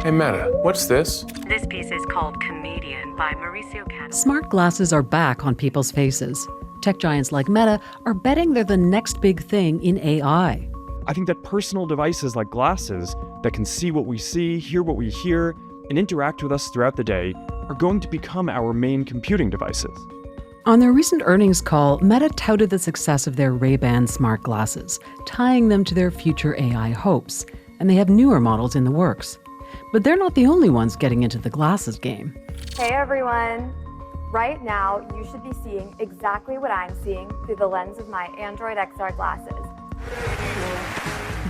Hey Meta, what's this? This piece is called Comedian by Mauricio Catalan. Smart glasses are back on people's faces. Tech giants like Meta are betting they're the next big thing in AI. I think that personal devices like glasses that can see what we see, hear what we hear, and interact with us throughout the day are going to become our main computing devices. On their recent earnings call, Meta touted the success of their Ray-Ban smart glasses, tying them to their future AI hopes, and they have newer models in the works. But they're not the only ones getting into the glasses game. Hey everyone! Right now, you should be seeing exactly what I'm seeing through the lens of my Android XR glasses.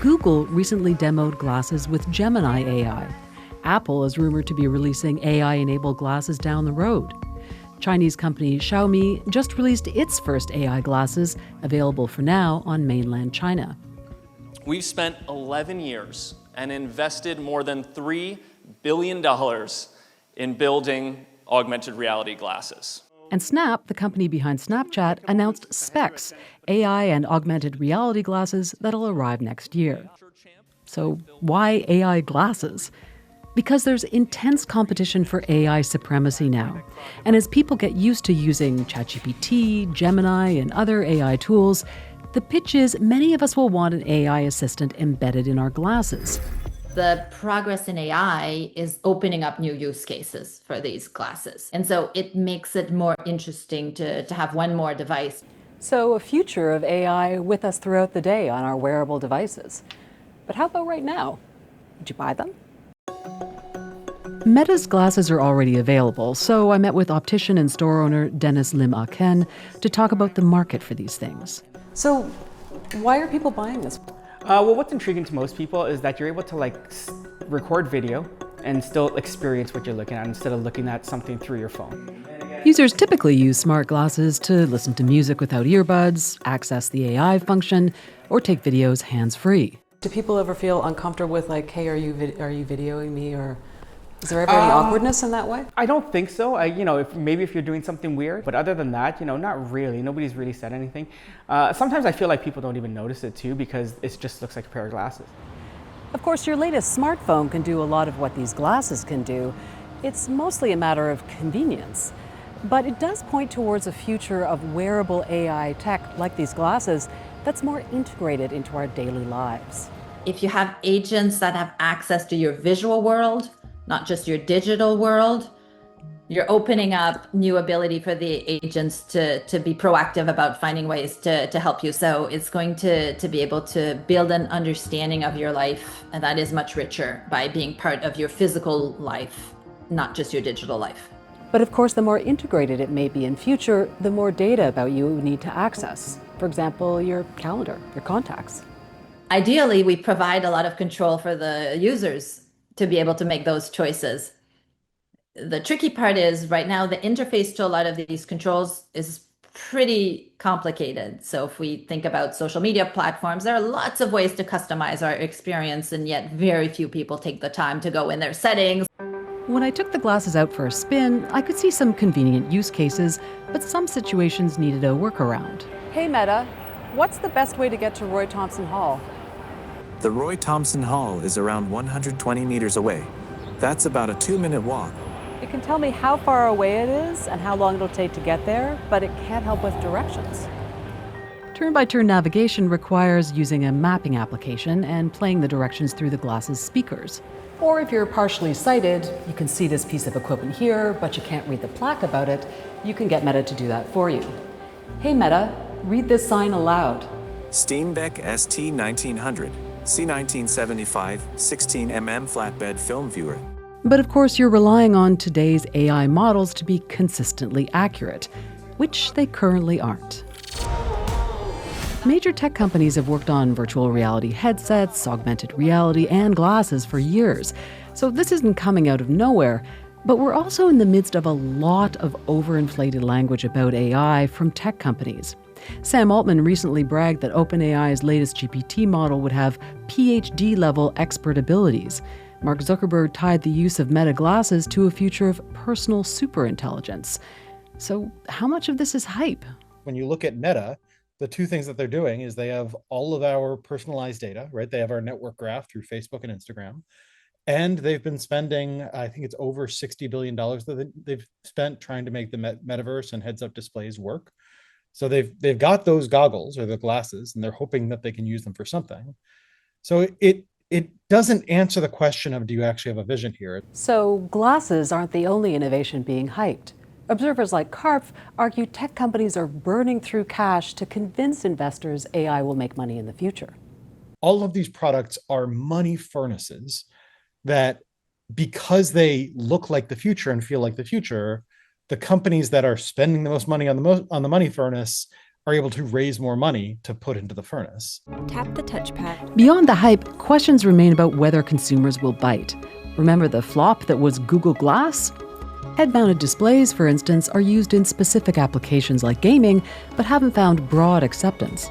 Google recently demoed glasses with Gemini AI. Apple is rumored to be releasing AI-enabled glasses down the road. Chinese company Xiaomi just released its first AI glasses, available for now on mainland China. We've spent 11 years and invested more than $3 billion in building augmented reality glasses. And Snap, the company behind Snapchat, announced Specs, AI and augmented reality glasses that'll arrive next year. So why AI glasses? Because there's intense competition for AI supremacy now. And as people get used to using ChatGPT, Gemini, and other AI tools, the pitch is many of us will want an AI assistant embedded in our glasses. The progress in AI is opening up new use cases for these glasses. And so it makes it more interesting to have one more device. So a future of AI with us throughout the day on our wearable devices. But how about right now? Would you buy them? Meta's glasses are already available, so I met with optician and store owner Dennis Lim Aken to talk about the market for these things. So why are people buying this? Well, what's intriguing to most people is that you're able to record video and still experience what you're looking at instead of looking at something through your phone. Users typically use smart glasses to listen to music without earbuds, access the AI function, or take videos hands-free. Do people ever feel uncomfortable with hey, are you videoing me, or is there ever any awkwardness in that way? I don't think so. If you're doing something weird, but other than that, not really. Nobody's really said anything. Sometimes I feel like people don't even notice it too because it just looks like a pair of glasses. Of course, your latest smartphone can do a lot of what these glasses can do. It's mostly a matter of convenience. But it does point towards a future of wearable AI tech like these glasses that's more integrated into our daily lives. If you have agents that have access to your visual world, not just your digital world, you're opening up new ability for the agents to be proactive about finding ways to help you. So it's going to be able to build an understanding of your life, and that is much richer by being part of your physical life, not just your digital life. But of course, the more integrated it may be in future, the more data about you need to access. For example, your calendar, your contacts. Ideally, we provide a lot of control for the users to be able to make those choices. The tricky part is right now the interface to a lot of these controls is pretty complicated. So if we think about social media platforms, there are lots of ways to customize our experience, and yet very few people take the time to go in their settings. When I took the glasses out for a spin, I could see some convenient use cases, but some situations needed a workaround. Hey Meta, what's the best way to get to Roy Thompson Hall? The Roy Thompson Hall is around 120 meters away. That's about a 2-minute walk. It can tell me how far away it is and how long it'll take to get there, but it can't help with directions. Turn-by-turn navigation requires using a mapping application and playing the directions through the glasses' speakers. Or if you're partially sighted, you can see this piece of equipment here, but you can't read the plaque about it, you can get Meta to do that for you. Hey Meta, read this sign aloud. Steenbeck ST 1900, C1975, 16mm flatbed film viewer. But of course, you're relying on today's AI models to be consistently accurate, which they currently aren't. Major tech companies have worked on virtual reality headsets, augmented reality, and glasses for years. So this isn't coming out of nowhere, but we're also in the midst of a lot of overinflated language about AI from tech companies. Sam Altman recently bragged that OpenAI's latest GPT model would have PhD-level expert abilities. Mark Zuckerberg tied the use of Meta glasses to a future of personal superintelligence. So how much of this is hype? When you look at Meta, the two things that they're doing is they have all of our personalized data, right? They have our network graph through Facebook and Instagram, And they've been spending, I think it's over $60 billion that they've spent trying to make the metaverse and heads-up displays work. So they've got those goggles or the glasses, and they're hoping that they can use them for something. So it doesn't answer the question of, do you actually have a vision here? So glasses aren't the only innovation being hyped. Observers like Karpf argue tech companies are burning through cash to convince investors AI will make money in the future. All of these products are money furnaces that, because they look like the future and feel like the future, the companies that are spending the most money on the money furnace are able to raise more money to put into the furnace. Tap the touchpad. Beyond the hype, questions remain about whether consumers will bite. Remember the flop that was Google Glass? Head-mounted displays, for instance, are used in specific applications like gaming, but haven't found broad acceptance.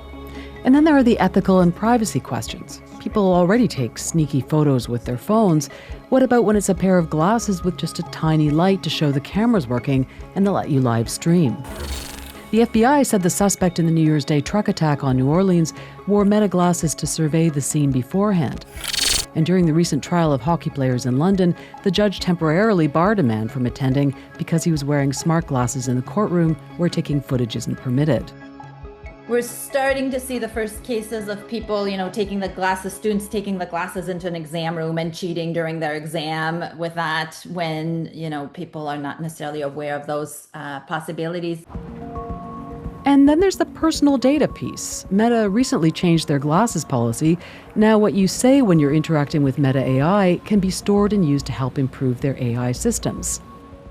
And then there are the ethical and privacy questions. People already take sneaky photos with their phones. What about when it's a pair of glasses with just a tiny light to show the camera's working and they'll let you live stream? The FBI said the suspect in the New Year's Day truck attack on New Orleans wore Meta glasses to survey the scene beforehand. And during the recent trial of hockey players in London, the judge temporarily barred a man from attending because he was wearing smart glasses in the courtroom where taking footage isn't permitted. We're starting to see the first cases of people, students taking the glasses into an exam room and cheating during their exam with that when, people are not necessarily aware of those possibilities. And then there's the personal data piece. Meta recently changed their glasses policy. Now what you say when you're interacting with Meta AI can be stored and used to help improve their AI systems.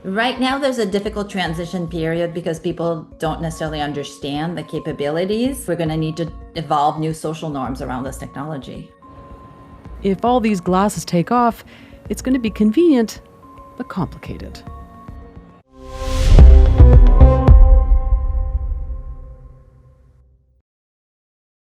Right now, there's a difficult transition period because people don't necessarily understand the capabilities. We're going to need to evolve new social norms around this technology. If all these glasses take off, it's going to be convenient, but complicated.